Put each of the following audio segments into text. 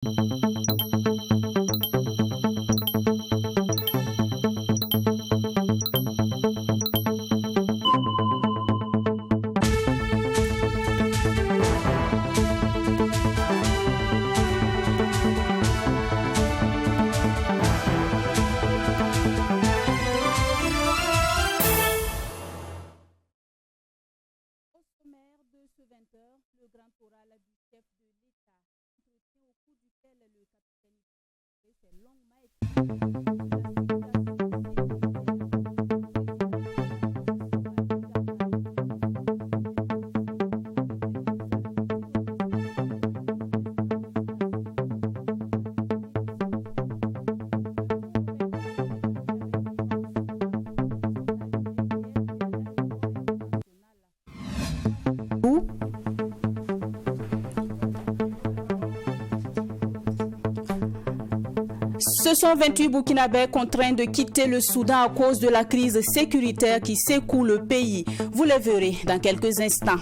Le grand oral du chef de l'État, entretien au cours duquel le capitaine s'est longuement Ce sont 28 Burkinabés contraints de quitter le Soudan à cause de la crise sécuritaire qui secoue le pays. Vous le verrez dans quelques instants.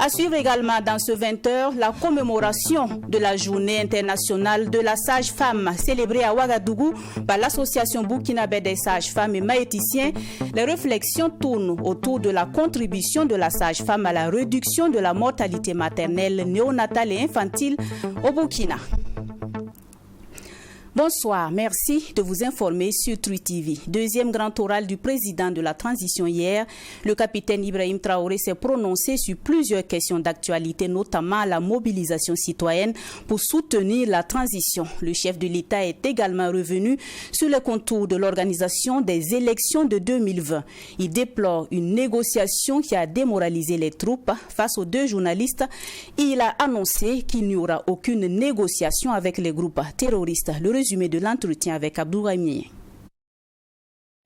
À suivre également dans ce 20h, la commémoration de la journée internationale de la sage-femme célébrée à Ouagadougou par l'association burkinabé des sages-femmes et maïticiens. Les réflexions tournent autour de la contribution de la sage-femme à la réduction de la mortalité maternelle, néonatale et infantile au Burkina. Bonsoir, merci de vous informer sur True TV. Deuxième grand oral du président de la transition hier, le capitaine Ibrahim Traoré s'est prononcé sur plusieurs questions d'actualité, notamment la mobilisation citoyenne pour soutenir la transition. Le chef de l'État est également revenu sur les contours de l'organisation des élections de 2020. Il déplore une négociation qui a démoralisé les troupes face aux deux journalistes. Il a annoncé qu'il n'y aura aucune négociation avec les groupes terroristes. Le résumé de l'entretien avec Abdourahmane.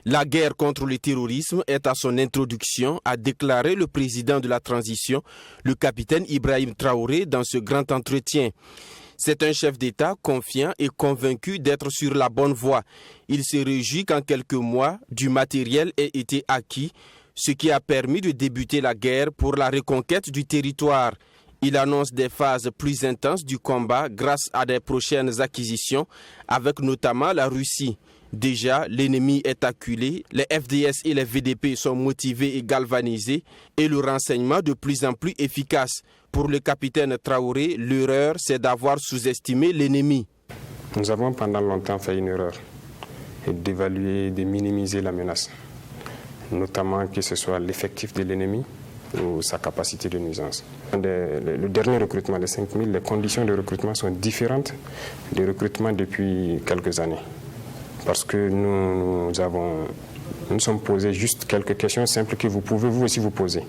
La guerre contre le terrorisme est à son introduction, a déclaré le président de la transition, le capitaine Ibrahim Traoré, dans ce grand entretien. C'est un chef d'État confiant et convaincu d'être sur la bonne voie. Il se réjouit qu'en quelques mois, du matériel ait été acquis, ce qui a permis de débuter la guerre pour la reconquête du territoire. Il annonce des phases plus intenses du combat grâce à des prochaines acquisitions, avec notamment la Russie. Déjà, l'ennemi est acculé, les FDS et les VDP sont motivés et galvanisés, et le renseignement de plus en plus efficace. Pour le capitaine Traoré, l'erreur, c'est d'avoir sous-estimé l'ennemi. Nous avons pendant longtemps fait une erreur, et d'évaluer, de minimiser la menace, notamment que ce soit l'effectif de l'ennemi ou sa capacité de nuisance. Le dernier recrutement, les 5000, les conditions de recrutement sont différentes des recrutements depuis quelques années. Parce que nous sommes posés juste quelques questions simples que vous pouvez vous aussi vous poser.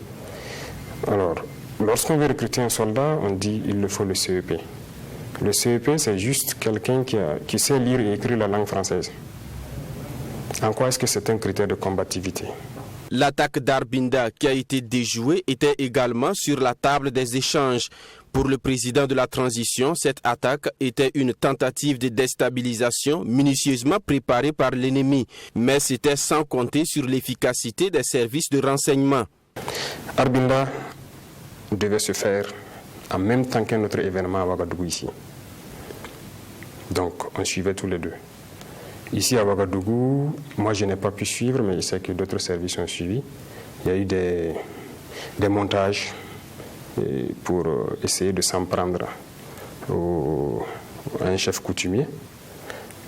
Alors, lorsqu'on veut recruter un soldat, on dit il le faut le CEP. Le CEP, c'est juste quelqu'un qui sait lire et écrire la langue française. En quoi est-ce que c'est un critère de combativité ? L'attaque d'Arbinda qui a été déjouée était également sur la table des échanges. Pour le président de la transition, cette attaque était une tentative de déstabilisation minutieusement préparée par l'ennemi, mais c'était sans compter sur l'efficacité des services de renseignement. Arbinda devait se faire en même temps qu'un autre événement à Ouagadougou ici. Donc on suivait tous les deux. Ici à Ouagadougou, moi je n'ai pas pu suivre, mais je sais que d'autres services ont suivi. Il y a eu des montages pour essayer de s'en prendre à un chef coutumier.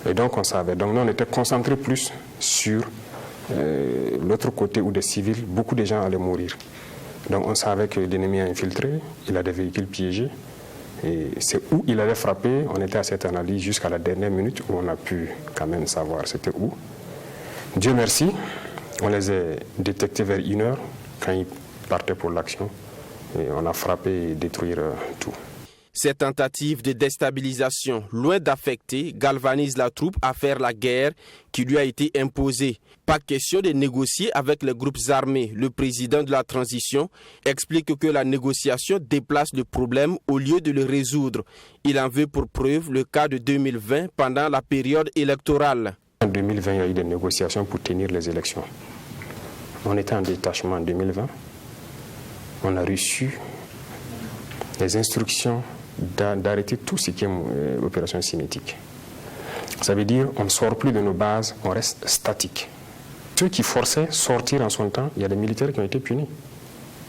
Et donc on savait. Donc nous on était concentrés plus sur l'autre côté où des civils, beaucoup de gens allaient mourir. Donc on savait que l'ennemi a infiltré, il a des véhicules piégés. Et c'est où il allait frapper. On était à cette analyse jusqu'à la dernière minute où on a pu quand même savoir c'était où. Dieu merci, on les a détectés vers 1h quand ils partaient pour l'action. Et on a frappé et détruire tout. Cette tentative de déstabilisation, loin d'affecter, galvanise la troupe à faire la guerre qui lui a été imposée. Pas question de négocier avec les groupes armés. Le président de la transition explique que la négociation déplace le problème au lieu de le résoudre. Il en veut pour preuve le cas de 2020 pendant la période électorale. En 2020, il y a eu des négociations pour tenir les élections. On était en détachement en 2020. On a reçu les instructions d'arrêter tout ce qui est opération cinétique. Ça veut dire on ne sort plus de nos bases, on reste statique. Ceux qui forçaient sortir en son temps, il y a des militaires qui ont été punis.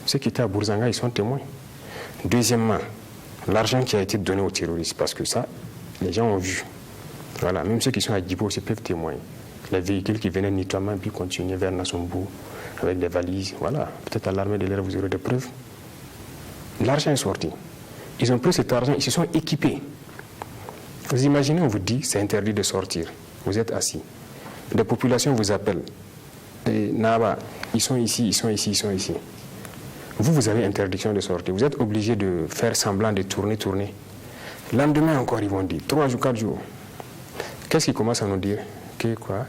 Ceux qui étaient à Bourzanga, ils sont témoins. Deuxièmement, l'argent qui a été donné aux terroristes, parce que ça, les gens ont vu. Voilà, même ceux qui sont à Djibo aussi peuvent témoigner. Les véhicules qui venaient de Nitouama puis continuaient vers Nassombo avec des valises. Voilà, peut-être à l'armée de l'air, vous aurez des preuves. L'argent est sorti. Ils ont pris cet argent, ils se sont équipés. Vous imaginez, on vous dit, c'est interdit de sortir. Vous êtes assis. Les populations vous appellent. Et Naba, ils sont ici, ils sont ici, ils sont ici. Vous avez interdiction de sortir. Vous êtes obligé de faire semblant de tourner. Le lendemain encore, ils vont dire, 3 jours, 4 jours. Qu'est-ce qu'ils commencent à nous dire? Que quoi?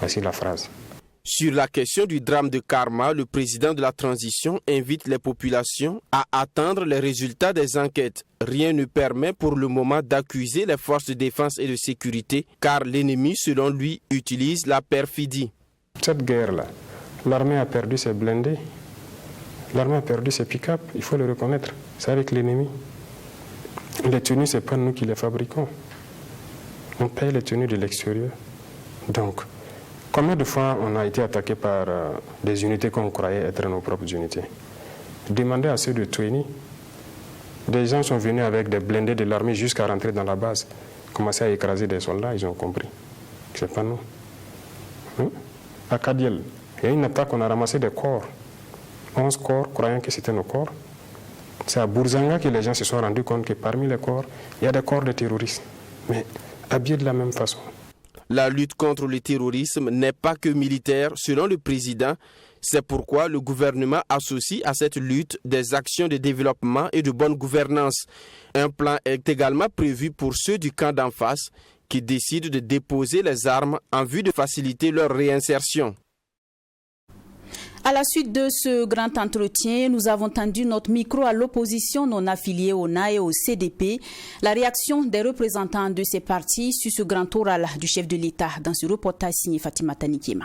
Voici la phrase. Sur la question du drame de Karma, le président de la transition invite les populations à attendre les résultats des enquêtes. Rien ne permet pour le moment d'accuser les forces de défense et de sécurité, car l'ennemi, selon lui, utilise la perfidie. Cette guerre-là, l'armée a perdu ses blindés, l'armée a perdu ses pick-up, il faut le reconnaître. C'est avec l'ennemi. Les tenues, ce n'est pas nous qui les fabriquons. On paye les tenues de l'extérieur. Donc, combien de fois on a été attaqué par des unités qu'on croyait être nos propres unités? Demandez à ceux de Touéni. Des gens sont venus avec des blindés de l'armée jusqu'à rentrer dans la base, commencer à écraser des soldats, ils ont compris. C'est pas nous. À Kadiel, il y a une attaque, on a ramassé des corps. 11 corps, croyant que c'était nos corps. C'est à Bourzanga que les gens se sont rendus compte que parmi les corps, il y a des corps de terroristes. Mais habillés de la même façon. La lutte contre le terrorisme n'est pas que militaire, selon le président. C'est pourquoi le gouvernement associe à cette lutte des actions de développement et de bonne gouvernance. Un plan est également prévu pour ceux du camp d'en face qui décident de déposer les armes en vue de faciliter leur réinsertion. À la suite de ce grand entretien, nous avons tendu notre micro à l'opposition non affiliée au NA et au CDP. La réaction des représentants de ces partis sur ce grand oral du chef de l'État dans ce reportage signé Fatima Tanikema.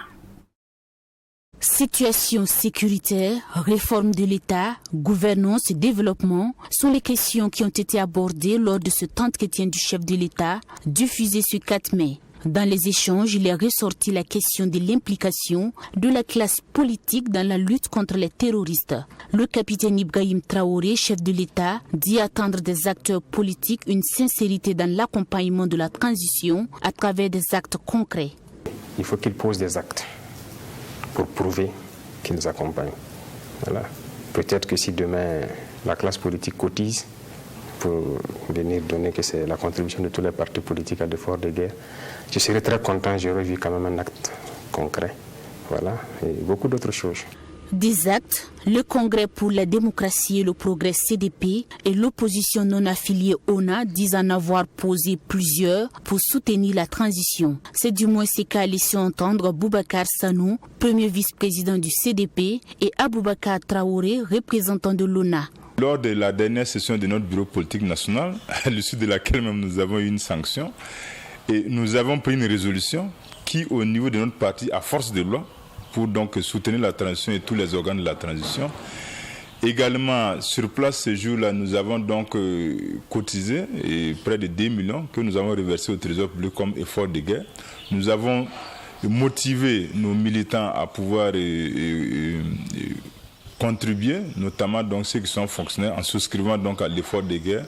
Situation sécuritaire, réforme de l'État, gouvernance et développement sont les questions qui ont été abordées lors de cet entretien du chef de l'État diffusé ce 4 mai. Dans les échanges, il est ressorti la question de l'implication de la classe politique dans la lutte contre les terroristes. Le capitaine Ibrahim Traoré, chef de l'État, dit attendre des acteurs politiques une sincérité dans l'accompagnement de la transition à travers des actes concrets. Il faut qu'ils posent des actes pour prouver qu'ils accompagnent. Voilà. Peut-être que si demain la classe politique cotise pour venir donner que c'est la contribution de tous les partis politiques à l'effort de guerre, je serais très content, j'aurais vu quand même un acte concret. Voilà, et beaucoup d'autres choses. Des actes, le Congrès pour la démocratie et le progrès CDP et l'opposition non affiliée ONA disent en avoir posé plusieurs pour soutenir la transition. C'est du moins ce qu'a laissé entendre Boubacar Sanou, premier vice-président du CDP, et Aboubakar Traoré, représentant de l'ONA. Lors de la dernière session de notre bureau politique national, à l'issue de laquelle même nous avons eu une sanction, et nous avons pris une résolution qui, au niveau de notre parti, à force de loi, pour donc soutenir la transition et tous les organes de la transition. Également, sur place, ce jour-là, nous avons donc cotisé près de 10 millions que nous avons reversés au Trésor public comme effort de guerre. Nous avons motivé nos militants à pouvoir contribuer, notamment donc ceux qui sont fonctionnaires, en souscrivant donc à l'effort de guerre.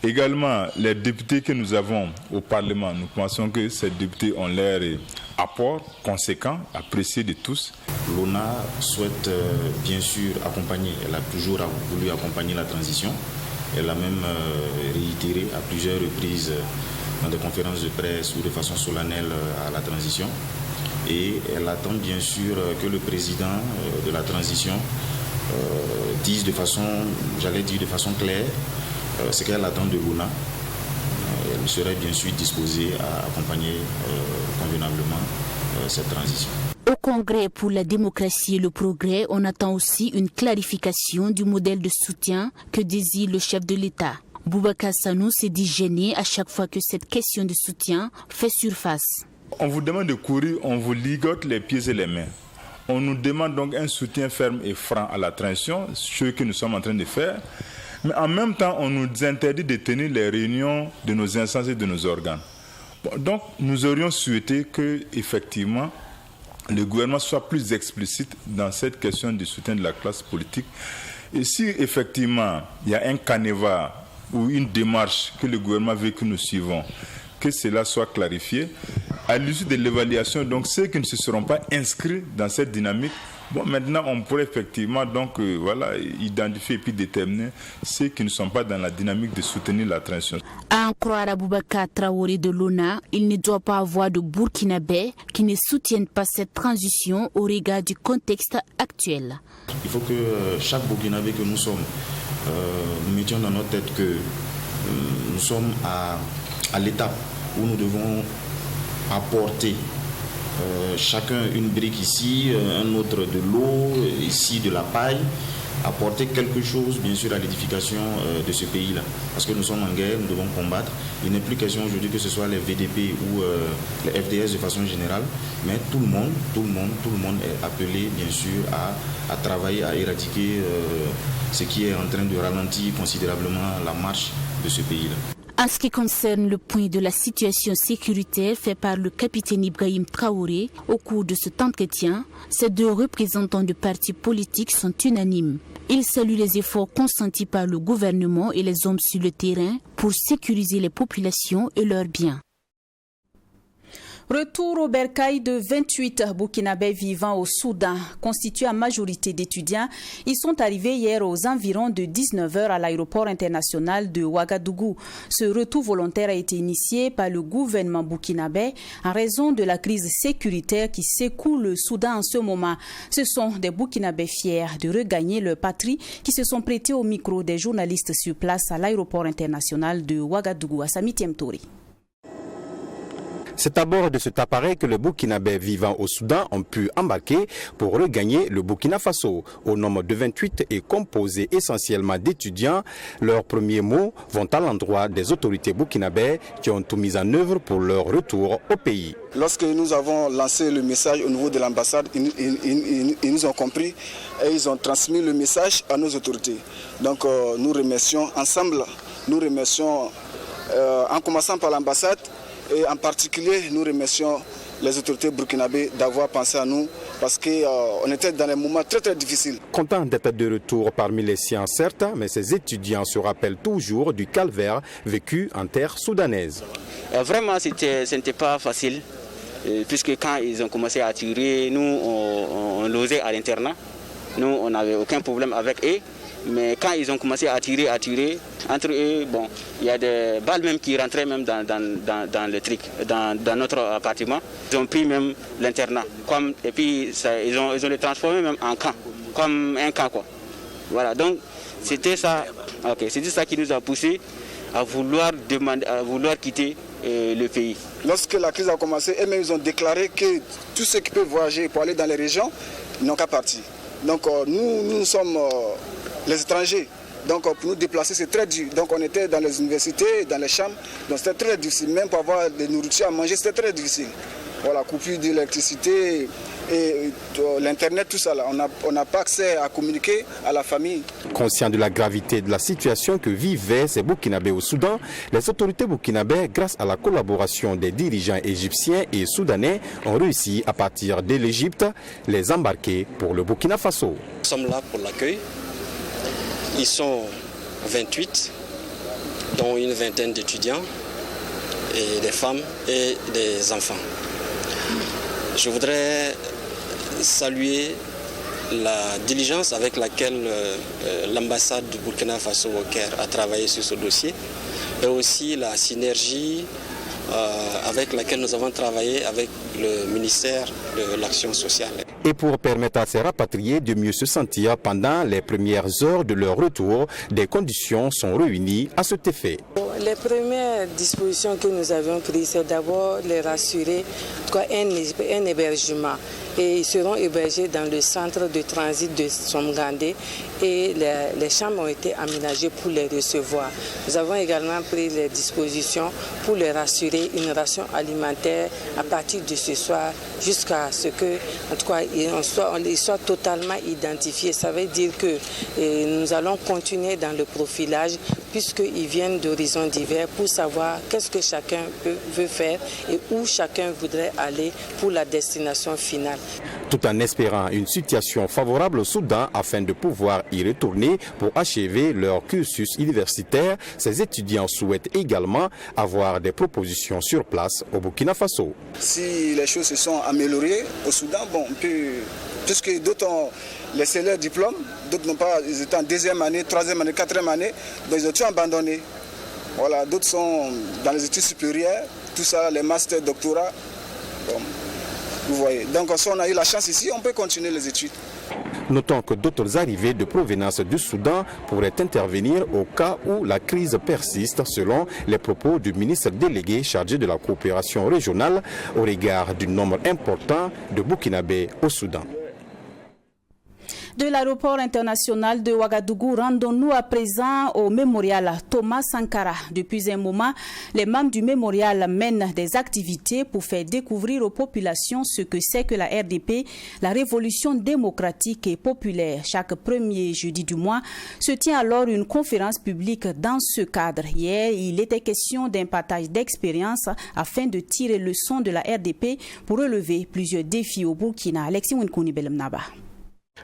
Également, les députés que nous avons au Parlement, nous pensons que ces députés ont leur apport conséquent, apprécié de tous. L'ONA souhaite bien sûr accompagner, elle a toujours voulu accompagner la transition. Elle a même réitéré à plusieurs reprises dans des conférences de presse ou de façon solennelle à la transition. Et elle attend bien sûr que le président de la transition dise de façon, j'allais dire de façon claire, ce qu'elle attend de l'ONA. Elle serait bien sûr disposée à accompagner convenablement cette transition. Au Congrès pour la démocratie et le progrès, on attend aussi une clarification du modèle de soutien que désire le chef de l'État. Boubacar Sanou s'est dit gêné à chaque fois que cette question de soutien fait surface. On vous demande de courir, on vous ligote les pieds et les mains. On nous demande donc un soutien ferme et franc à la transition, ce que nous sommes en train de faire. Mais en même temps, on nous interdit de tenir les réunions de nos instances et de nos organes. Bon, donc, nous aurions souhaité que, effectivement, le gouvernement soit plus explicite dans cette question du soutien de la classe politique. Et si, effectivement, il y a un canevas ou une démarche que le gouvernement veut que nous suivons, que cela soit clarifié. À l'issue de l'évaluation, donc ceux qui ne se seront pas inscrits dans cette dynamique, bon, maintenant on pourrait effectivement donc, identifier et puis déterminer ceux qui ne sont pas dans la dynamique de soutenir la transition. À en croire Aboubakar Traoré de l'ONA, il ne doit pas avoir de Burkinabés qui ne soutiennent pas cette transition au regard du contexte actuel. Il faut que chaque Burkinabé que nous sommes, nous mettions dans notre tête que nous sommes à l'étape où nous devons apporter chacun une brique ici, un autre de l'eau, ici de la paille, apporter quelque chose bien sûr à l'édification de ce pays-là. Parce que nous sommes en guerre, nous devons combattre. Il n'est plus question aujourd'hui que ce soit les VDP ou les FDS de façon générale, mais tout le monde est appelé bien sûr à travailler, à éradiquer ce qui est en train de ralentir considérablement la marche de ce pays-là. En ce qui concerne le point de la situation sécuritaire fait par le capitaine Ibrahim Traoré, au cours de cet entretien, ces deux représentants de partis politiques sont unanimes. Ils saluent les efforts consentis par le gouvernement et les hommes sur le terrain pour sécuriser les populations et leurs biens. Retour au bercail de 28 Burkinabés vivant au Soudan, constitués en majorité d'étudiants. Ils sont arrivés hier aux environs de 19h à l'aéroport international de Ouagadougou. Ce retour volontaire a été initié par le gouvernement burkinabé en raison de la crise sécuritaire qui secoue le Soudan en ce moment. Ce sont des Burkinabés fiers de regagner leur patrie qui se sont prêtés au micro des journalistes sur place à l'aéroport international de Ouagadougou. Assami Tiemtori. C'est à bord de cet appareil que les Burkinabés vivant au Soudan ont pu embarquer pour regagner le Burkina Faso. Au nombre de 28 et composé essentiellement d'étudiants, leurs premiers mots vont à l'endroit des autorités burkinabées qui ont tout mis en œuvre pour leur retour au pays. Lorsque nous avons lancé le message au niveau de l'ambassade, ils nous ont compris et ils ont transmis le message à nos autorités. Donc nous remercions ensemble, en commençant par l'ambassade, et en particulier, nous remercions les autorités burkinabées d'avoir pensé à nous parce qu'on était dans des moments très très difficiles. Content d'être de retour parmi les siens, certes, mais ces étudiants se rappellent toujours du calvaire vécu en terre soudanaise. Vraiment, ce n'était pas facile, puisque quand ils ont commencé à tirer, nous, on logait à l'internat. Nous, on n'avait aucun problème avec eux. Mais quand ils ont commencé à tirer, entre eux, bon, il y a des balles même qui rentraient même dans le truc, dans notre appartement. Ils ont pris même l'internat, et puis ils ont les transformé même en camp, comme un camp quoi. Voilà, donc c'était ça qui nous a poussé à vouloir quitter le pays. Lorsque la crise a commencé, eux-mêmes ils ont déclaré que tous ceux qui peuvent voyager pour aller dans les régions n'ont qu'à partir. Donc nous sommes les étrangers. Donc pour nous déplacer c'est très dur. Donc on était dans les universités, dans les chambres. Donc c'était très difficile. Même pour avoir de nourriture à manger, c'était très difficile. Voilà, coupure d'électricité et l'internet, tout ça là. On n'a pas accès à communiquer à la famille. Conscients de la gravité de la situation que vivaient ces Burkinabés au Soudan, les autorités burkinabées, grâce à la collaboration des dirigeants égyptiens et soudanais, ont réussi à partir de l'Égypte les embarquer pour le Burkina Faso. Nous sommes là pour l'accueil. Ils sont 28, dont une vingtaine d'étudiants, et des femmes et des enfants. Je voudrais saluer la diligence avec laquelle l'ambassade du Burkina Faso au Caire a travaillé sur ce dossier, et aussi la synergie avec laquelle nous avons travaillé avec le ministère de l'Action sociale. Et pour permettre à ces rapatriés de mieux se sentir pendant les premières heures de leur retour, des conditions sont réunies à cet effet. Les premières dispositions que nous avions prises, c'est d'abord les rassurer, un hébergement. et ils seront hébergés dans le centre de transit de Somgandé et les chambres ont été aménagées pour les recevoir. Nous avons également pris les dispositions pour leur assurer une ration alimentaire à partir de ce soir jusqu'à ce que, en tout cas, ils soient totalement identifiés. Ça veut dire que nous allons continuer dans le profilage puisqu'ils viennent d'horizons divers pour savoir qu'est-ce que chacun veut faire et où chacun voudrait aller pour la destination finale. Tout en espérant une situation favorable au Soudan afin de pouvoir y retourner pour achever leur cursus universitaire, ces étudiants souhaitent également avoir des propositions sur place au Burkina Faso. Si les choses se sont améliorées au Soudan, bon, puisque d'autres ont laissé leur diplôme, d'autres n'ont pas, ils étaient en deuxième année, troisième année, quatrième année, donc ils ont tout abandonné. Voilà, d'autres sont dans les études supérieures, tout ça, les masters, doctorats. Bon, vous voyez. Donc si on a eu la chance ici, on peut continuer les études. Notons que d'autres arrivées de provenance du Soudan pourraient intervenir au cas où la crise persiste, selon les propos du ministre délégué chargé de la coopération régionale au regard du nombre important de Burkinabés au Soudan. De l'aéroport international de Ouagadougou, rendons-nous à présent au mémorial Thomas Sankara. Depuis un moment, les membres du mémorial mènent des activités pour faire découvrir aux populations ce que c'est que la RDP, la révolution démocratique et populaire. Chaque premier jeudi du mois se tient alors une conférence publique dans ce cadre. Hier, il était question d'un partage d'expériences afin de tirer leçon de la RDP pour relever plusieurs défis au Burkina. Alexis Winkouni Belemnaba.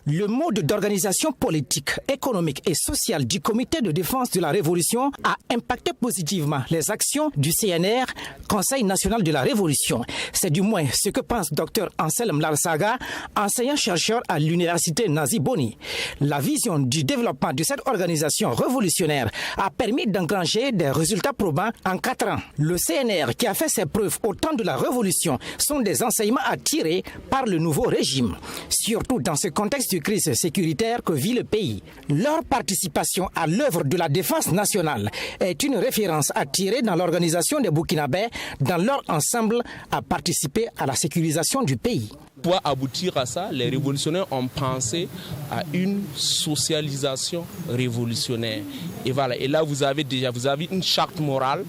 Le mode d'organisation politique, économique et sociale du Comité de défense de la Révolution a impacté positivement les actions du CNR, Conseil national de la Révolution. C'est du moins ce que pense Dr Anselm Lalsaga, enseignant-chercheur à l'université Nazi Boni. La vision du développement de cette organisation révolutionnaire a permis d'engranger des résultats probants en 4 ans. Le CNR, qui a fait ses preuves au temps de la Révolution, sont des enseignements à tirer par le nouveau régime, surtout dans ce contexte de crise sécuritaire que vit le pays. Leur participation à l'œuvre de la défense nationale est une référence à tirer dans l'organisation des Burkinabés dans leur ensemble à participer à la sécurisation du pays. Pour aboutir à ça, les révolutionnaires ont pensé à une socialisation révolutionnaire. Et voilà, et là vous avez une charte morale.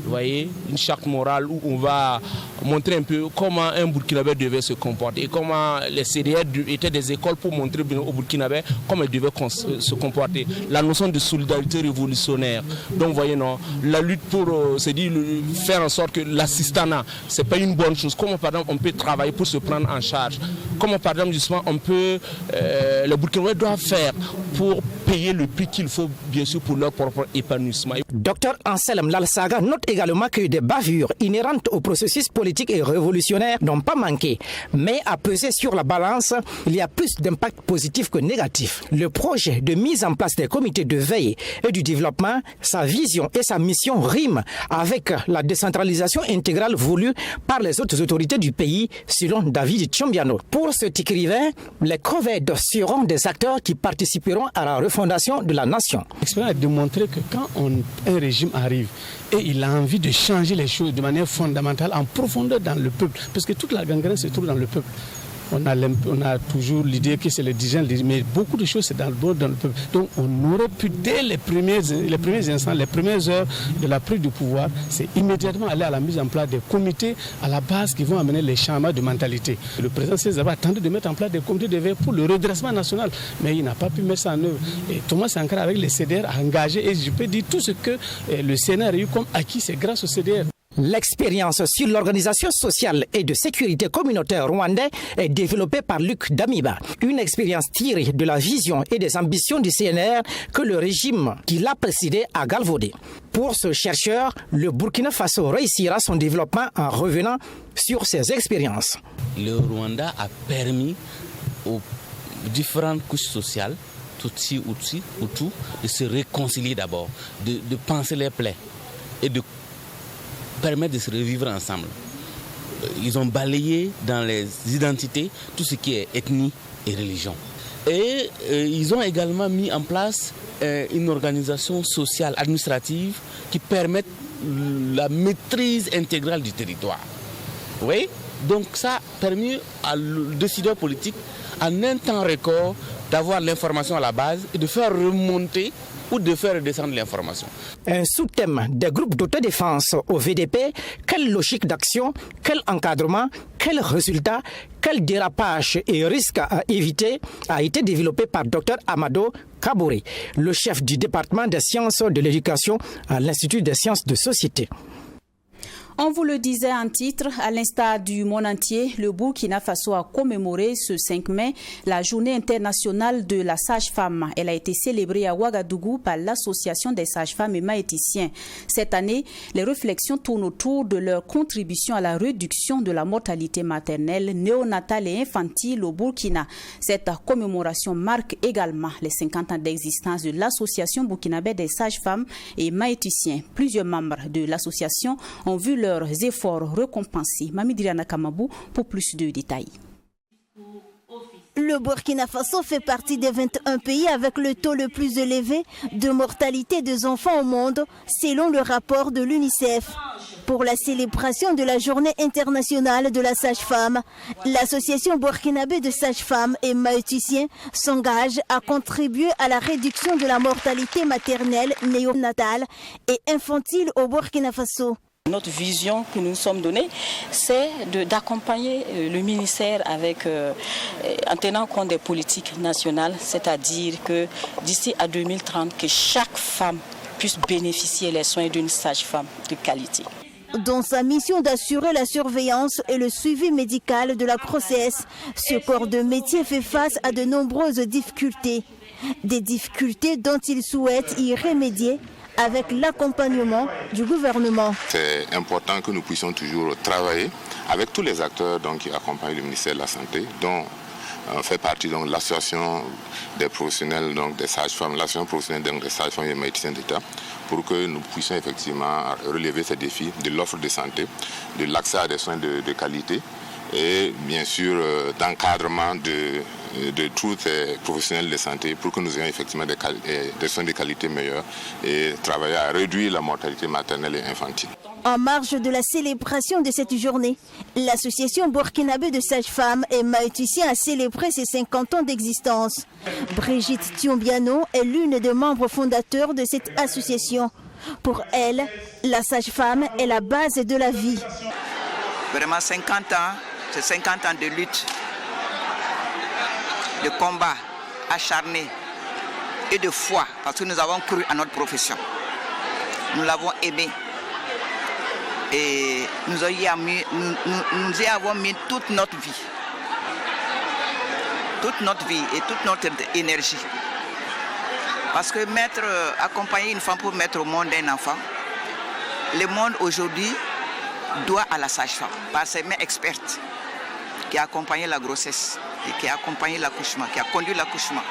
Vous voyez, une charte morale où on va montrer un peu comment un Burkinabé devait se comporter et comment les CDR étaient des écoles pour montrer aux Burkinabés comment ils devaient se comporter. La notion de solidarité révolutionnaire. Donc, vous voyez, non, la lutte pour faire en sorte que l'assistanat, ce n'est pas une bonne chose. Comment, par exemple, on peut travailler pour se prendre en charge. Comment, par exemple, justement, les Burkinabés doivent faire pour payer le prix qu'il faut, bien sûr, pour leur propre épanouissement. Dr Anselm Lalsaga note également que des bavures inhérentes au processus politique et révolutionnaire n'ont pas manqué. Mais à peser sur la balance, il y a plus d'impact positif que négatif. Le projet de mise en place des comités de veille et du développement, sa vision et sa mission riment avec la décentralisation intégrale voulue par les autres autorités du pays, selon David Tchombiano. Pour cet écrivain, les COVED seront des acteurs qui participeront à la refondation de la nation. L'expérience a démontré que quand un régime arrive et il a envie de changer les choses de manière fondamentale, en profondeur dans le peuple, parce que toute la gangrène se trouve dans le peuple. On a toujours l'idée que c'est les dirigeants, mais beaucoup de choses c'est dans le peuple. Donc on aurait pu, dès les premiers instants, les premières heures de la prise du pouvoir, c'est immédiatement aller à la mise en place des comités à la base qui vont amener les changements de mentalité. Le président César a tenté de mettre en place des comités de veille pour le redressement national, mais il n'a pas pu mettre ça en œuvre. Et Thomas Sankara avec les CDR a engagé, et je peux dire tout ce que le Sénat a eu comme acquis, c'est grâce au CDR. L'expérience sur l'organisation sociale et de sécurité communautaire rwandais est développée par Luc Damiba. Une expérience tirée de la vision et des ambitions du CNR que le régime qui l'a précédé a galvaudé. Pour ce chercheur, le Burkina Faso réussira son développement en revenant sur ses expériences. Le Rwanda a permis aux différentes couches sociales, Tutsi, Hutu, de se réconcilier d'abord, de penser les plaies et de permettre de se revivre ensemble. Ils ont balayé dans les identités tout ce qui est ethnie et religion. Et ils ont également mis en place une organisation sociale, administrative qui permet la maîtrise intégrale du territoire. Oui. Donc ça a permis à le décideur politique, en un temps record, d'avoir l'information à la base et de faire remonter ou de faire redescendre l'information. Un sous-thème des groupes d'autodéfense au VDP, quelle logique d'action, quel encadrement, quels résultats, quel dérapage et risque à éviter a été développé par Dr Amado Kabouri, le chef du département des sciences de l'éducation à l'Institut des sciences de société. On vous le disait en titre, à l'instar du monde entier, le Burkina Faso a commémoré ce 5 mai la journée internationale de la sage-femme. Elle a été célébrée à Ouagadougou par l'Association des sages-femmes et maïticiens. Cette année, les réflexions tournent autour de leur contribution à la réduction de la mortalité maternelle, néonatale et infantile au Burkina. Cette commémoration marque également les 50 ans d'existence de l'Association burkinabé des sages-femmes et maïticiens. Plusieurs membres de l'association ont vu leurs efforts récompensés. Mamidriana Kamabou pour plus de détails. Le Burkina Faso fait partie des 21 pays avec le taux le plus élevé de mortalité des enfants au monde, selon le rapport de l'UNICEF. Pour la célébration de la Journée internationale de la sage-femme, l'Association burkinabé de sages-femmes et maïticiens s'engage à contribuer à la réduction de la mortalité maternelle, néonatale et infantile au Burkina Faso. Notre vision que nous nous sommes donnée, c'est d'accompagner le ministère en tenant compte des politiques nationales, c'est-à-dire que d'ici à 2030, que chaque femme puisse bénéficier des soins d'une sage-femme de qualité. Dans sa mission d'assurer la surveillance et le suivi médical de la grossesse, ce corps de métier fait face à de nombreuses difficultés. Des difficultés dont il souhaite y remédier avec l'accompagnement du gouvernement. C'est important que nous puissions toujours travailler avec tous les acteurs qui accompagnent le ministère de la Santé, dont fait partie l'association des professionnels des sages-femmes, l'association professionnelle des sages-femmes et médecins d'État, pour que nous puissions effectivement relever ces défis de l'offre de santé, de l'accès à des soins de qualité et bien sûr d'encadrement de tous les professionnels de santé pour que nous ayons effectivement des soins de qualité meilleurs et travailler à réduire la mortalité maternelle et infantile. En marge de la célébration de cette journée, l'Association burkinabé de sages-femmes et maïticiens a célébré ses 50 ans d'existence. Brigitte Tiombiano est l'une des membres fondateurs de cette association. Pour elle, la sage-femme est la base de la vie. Vraiment 50 ans, c'est 50 ans de lutte, de combat acharné et de foi, parce que nous avons cru à notre profession. Nous l'avons aimée. Et nous y avons mis toute notre vie. Toute notre vie et toute notre énergie. Parce que accompagner une femme pour mettre au monde un enfant, le monde aujourd'hui doit à la sage-femme, par ses mains expertes, qui a accompagné la grossesse et qui a accompagné l'accouchement, qui a conduit l'accouchement.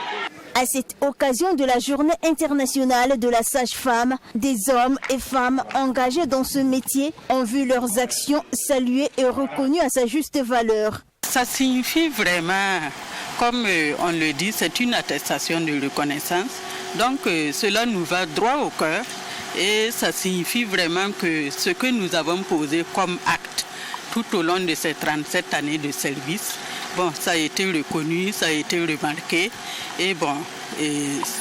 À cette occasion de la Journée internationale de la sage-femme, des hommes et femmes engagés dans ce métier ont vu leurs actions saluées et reconnues à sa juste valeur. Ça signifie vraiment, comme on le dit, c'est une attestation de reconnaissance. Donc cela nous va droit au cœur et ça signifie vraiment que ce que nous avons posé comme acte tout au long de ces 37 années de service, ça a été reconnu, ça a été remarqué et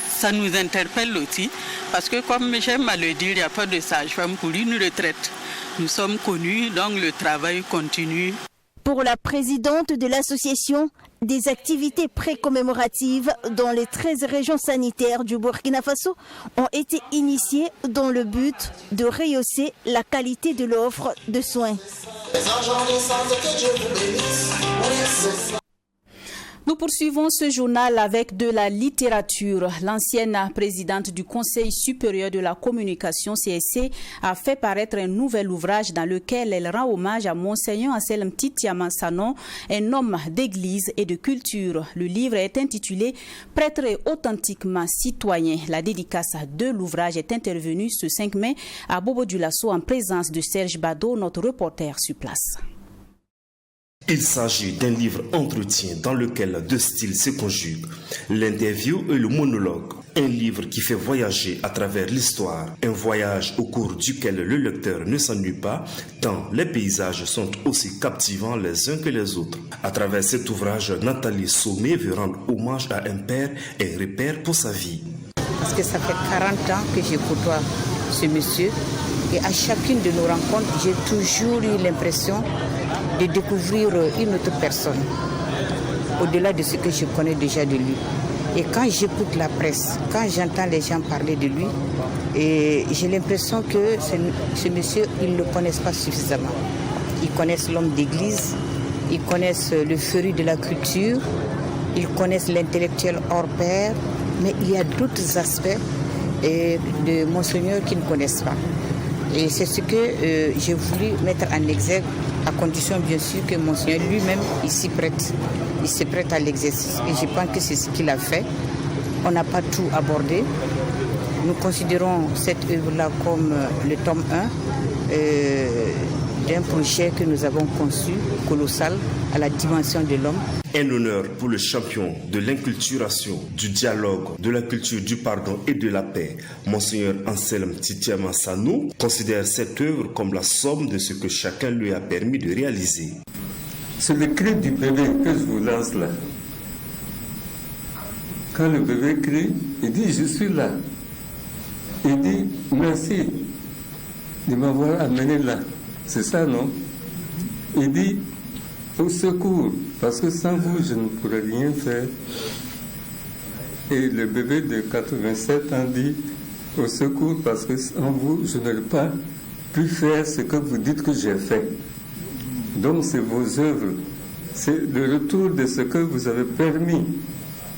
ça nous interpelle aussi parce que comme j'aime à le dire, il n'y a pas de sage-femme pour une retraite. Nous sommes connus, donc le travail continue. Pour la présidente de l'association, des activités pré-commémoratives dans les 13 régions sanitaires du Burkina Faso ont été initiées dans le but de rehausser la qualité de l'offre de soins. Nous poursuivons ce journal avec de la littérature. L'ancienne présidente du Conseil supérieur de la communication, CSC, a fait paraître un nouvel ouvrage dans lequel elle rend hommage à Monseigneur Anselme Titiama Sanon, un homme d'église et de culture. Le livre est intitulé « Prêtre et authentiquement citoyen ». La dédicace de l'ouvrage est intervenue ce 5 mai à Bobo-Dioulasso en présence de Serge Bado, notre reporter sur place. Il s'agit d'un livre entretien dans lequel deux styles se conjuguent, l'interview et le monologue. Un livre qui fait voyager à travers l'histoire, un voyage au cours duquel le lecteur ne s'ennuie pas, tant les paysages sont aussi captivants les uns que les autres. À travers cet ouvrage, Nathalie Sommet veut rendre hommage à un père et repère pour sa vie. Parce que ça fait 40 ans que je côtoie ce monsieur et à chacune de nos rencontres, j'ai toujours eu l'impression de découvrir une autre personne, au-delà de ce que je connais déjà de lui. Et quand j'écoute la presse, quand j'entends les gens parler de lui, j'ai l'impression que ce monsieur, ils ne le connaissent pas suffisamment. Ils connaissent l'homme d'église, ils connaissent le féru de la culture, ils connaissent l'intellectuel hors pair, mais il y a d'autres aspects de Monseigneur qu'ils ne connaissent pas. Et c'est ce que j'ai voulu mettre en exergue, à condition bien sûr que Monseigneur lui-même il s'y prête. Il se prête à l'exercice et je pense que c'est ce qu'il a fait. On n'a pas tout abordé. Nous considérons cette œuvre-là comme le tome 1 d'un projet que nous avons conçu, colossal, à la dimension de l'homme. Un honneur pour le champion de l'inculturation, du dialogue, de la culture du pardon et de la paix. Monseigneur Anselme Titiama Sanou considère cette œuvre comme la somme de ce que chacun lui a permis de réaliser. C'est le cri du bébé que je vous lance là. Quand le bébé crie, il dit « Je suis là ». Il dit « Merci de m'avoir amené là ». C'est ça, non? Il dit « Au secours, parce que sans vous, je ne pourrais rien faire ». Et le bébé de 87 ans dit « Au secours, parce que sans vous, je n'aurais pas pu faire ce que vous dites que j'ai fait ». Donc c'est vos œuvres, c'est le retour de ce que vous avez permis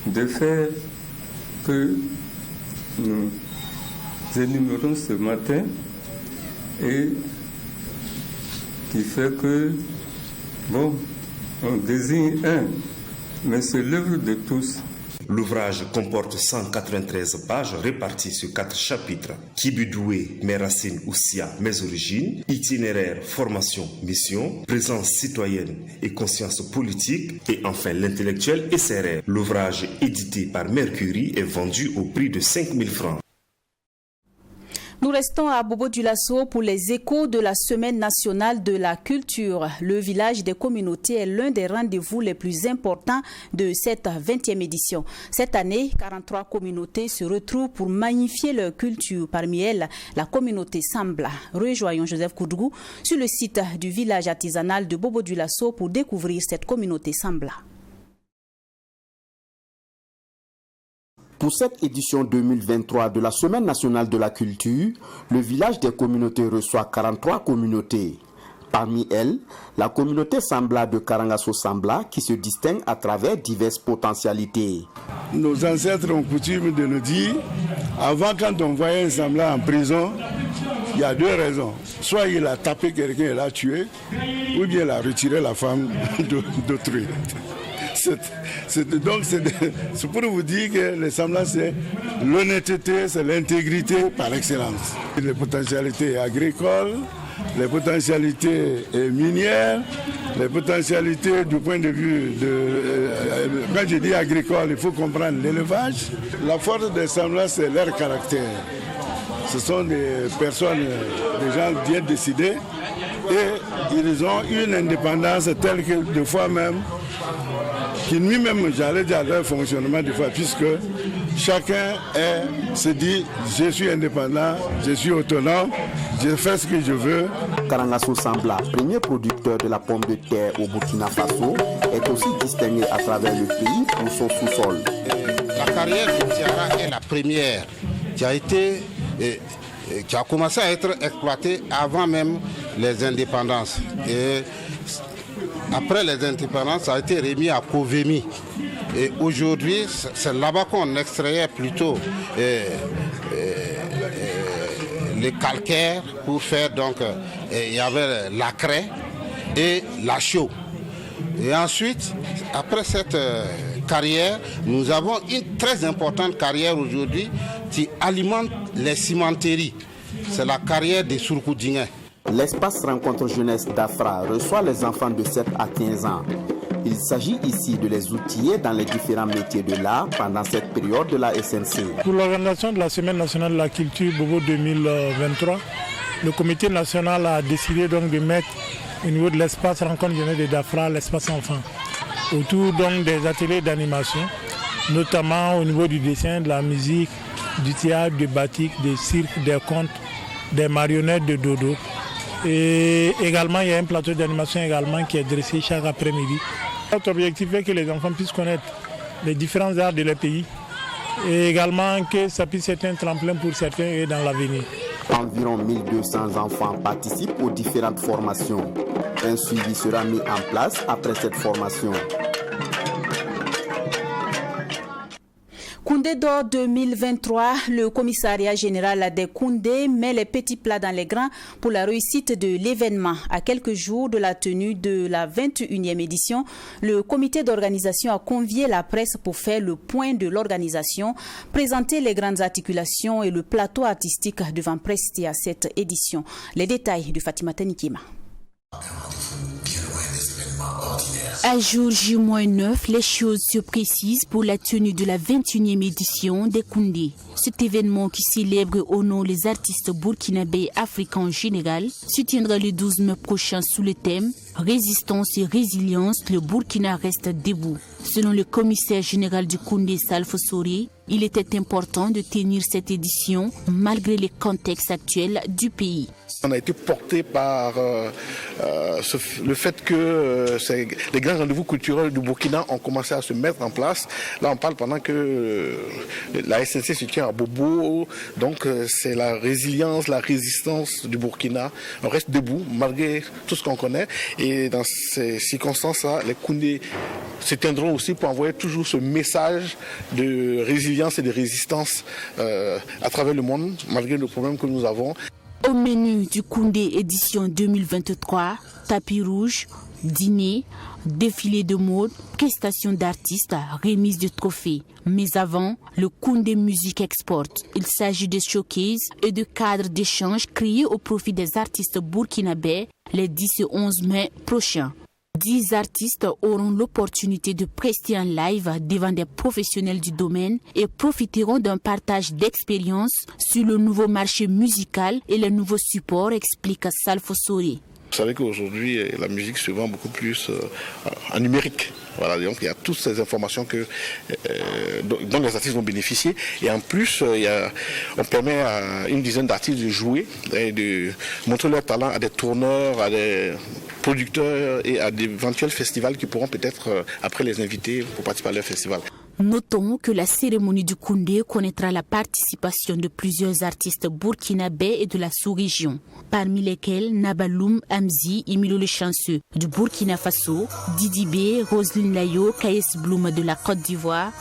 de faire que nous énumérons ce matin et qui fait que, bon, on désigne un, mais c'est l'œuvre de tous. L'ouvrage comporte 193 pages réparties sur 4 chapitres. Kibudoué, mes racines Oussia, mes origines, itinéraire, formation, mission, présence citoyenne et conscience politique, et enfin l'intellectuel et ses rêves. L'ouvrage édité par Mercury est vendu au prix de 5 000 francs. Nous restons à Bobo-Dioulasso pour les échos de la Semaine nationale de la culture. Le village des communautés est l'un des rendez-vous les plus importants de cette 20e édition. Cette année, 43 communautés se retrouvent pour magnifier leur culture. Parmi elles, la communauté Sambla. Rejoignons Joseph Koudgou sur le site du village artisanal de Bobo-Dioulasso pour découvrir cette communauté Sambla. Pour cette édition 2023 de la Semaine nationale de la culture, le village des communautés reçoit 43 communautés. Parmi elles, la communauté Sambla de Karangasso Sambla qui se distingue à travers diverses potentialités. Nos ancêtres ont coutume de nous dire, avant quand on voyait un Sambla en prison, il y a deux raisons. Soit il a tapé quelqu'un et l'a tué, ou bien il a retiré la femme d'autrui. Donc c'est pour vous dire que le Sambla, c'est l'honnêteté, c'est l'intégrité par excellence. Les potentialités agricoles, les potentialités minières, les potentialités du point de vue quand je dis agricole, il faut comprendre l'élevage. La force des Sambla, c'est leur caractère. Ce sont des personnes, des gens bien décidés et ils ont une indépendance telle que des fois même qui nuit-même, j'allais dire, leur fonctionnement des fois, puisque chacun se dit, je suis indépendant, je suis autonome, je fais ce que je veux. Karangasso Sambla, premier producteur de la pomme de terre au Burkina Faso, est aussi distingué à travers le pays pour son sous-sol. La carrière de Tiara est la première qui a commencé à être exploitée avant même les indépendances. Et après les indépendances, ça a été remis à Kovemi. Et aujourd'hui, c'est là-bas qu'on extrayait plutôt les calcaires pour faire donc, il y avait la craie et la chaux. Et ensuite, après cette carrière, nous avons une très importante carrière aujourd'hui qui alimente les cimenteries. C'est la carrière des Surkoudinguins. L'espace rencontre jeunesse d'Afra reçoit les enfants de 7 à 15 ans. Il s'agit ici de les outiller dans les différents métiers de l'art pendant cette période de la SNC. Pour l'organisation de la Semaine nationale de la culture Bobo 2023, le comité national a décidé donc de mettre au niveau de l'espace rencontre jeunesse de Dafra, l'espace enfant, autour donc des ateliers d'animation, notamment au niveau du dessin, de la musique, du théâtre, du batik, des cirques, des contes, des marionnettes de dodo. Et également, il y a un plateau d'animation également qui est dressé chaque après-midi. Notre objectif est que les enfants puissent connaître les différents arts de leur pays et également que ça puisse être un tremplin pour certains et dans l'avenir. Environ 1200 enfants participent aux différentes formations. Un suivi sera mis en place après cette formation. Koundé d'or 2023, le commissariat général des Koundé met les petits plats dans les grands pour la réussite de l'événement. À quelques jours de la tenue de la 21e édition, le comité d'organisation a convié la presse pour faire le point de l'organisation, présenter les grandes articulations et le plateau artistique devant prester à cette édition. Les détails de Fatima Tanikima. À jour J-9, les choses se précisent pour la tenue de la 21e édition des Koundé. Cet événement qui célèbre au nom les artistes burkinabés et africains en général se tiendra le 12 mai prochain sous le thème « Résistance et résilience, le Burkina reste debout ». Selon le commissaire général du Koundé, Salfo Soré, il était important de tenir cette édition malgré les contextes actuels du pays. On a été porté par le fait que les grands rendez-vous culturels du Burkina ont commencé à se mettre en place. Là, on parle pendant que la SNC se tient à Bobo. Donc, c'est la résilience, la résistance du Burkina. On reste debout malgré tout ce qu'on connaît. Et dans ces circonstances-là, les Koundé se tiendront aussi pour envoyer toujours ce message de résilience et de résistance à travers le monde, malgré le problème que nous avons. Au menu du Koundé édition 2023, tapis rouge, dîner, défilé de mode, prestations d'artistes, remise de trophées. Mais avant, le Koundé Music Export. Il s'agit de showcases et de cadres d'échange créés au profit des artistes burkinabés les 10 et 11 mai prochains. 10 artistes auront l'opportunité de prester en live devant des professionnels du domaine et profiteront d'un partage d'expériences sur le nouveau marché musical et les nouveaux supports, explique Salfo Soré. Vous savez qu'aujourd'hui, la musique se vend beaucoup plus en numérique. Voilà, donc il y a toutes ces informations dont les artistes vont bénéficier. Et en plus, on permet à une dizaine d'artistes de jouer et de montrer leur talent à des tourneurs, à des producteurs et à d'éventuels festivals qui pourront peut-être après les inviter pour participer à leur festival. Notons que la cérémonie du Koundé connaîtra la participation de plusieurs artistes burkinabés et de la sous-région, parmi lesquels Nabaloum Amzi et Milo le Chanceux du Burkina Faso, Didi B, Roselyne Layo, Kaes Bloum de la Côte d'Ivoire,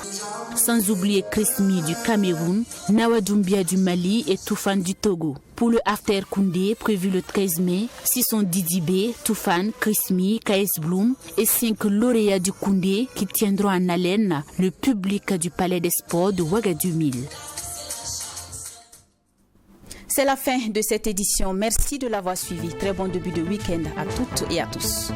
sans oublier Chrismi du Cameroun, Nawadoumbia du Mali et Toufan du Togo. Pour le After Koundé, prévu le 13 mai, ce sont Didi B, Toufan, Chrismi, Kaes Bloum et 5 lauréats du Koundé qui tiendront en haleine le public du Palais des Sports de Ouagadougou. C'est la fin de cette édition. Merci de l'avoir suivi. Très bon début de week-end à toutes et à tous.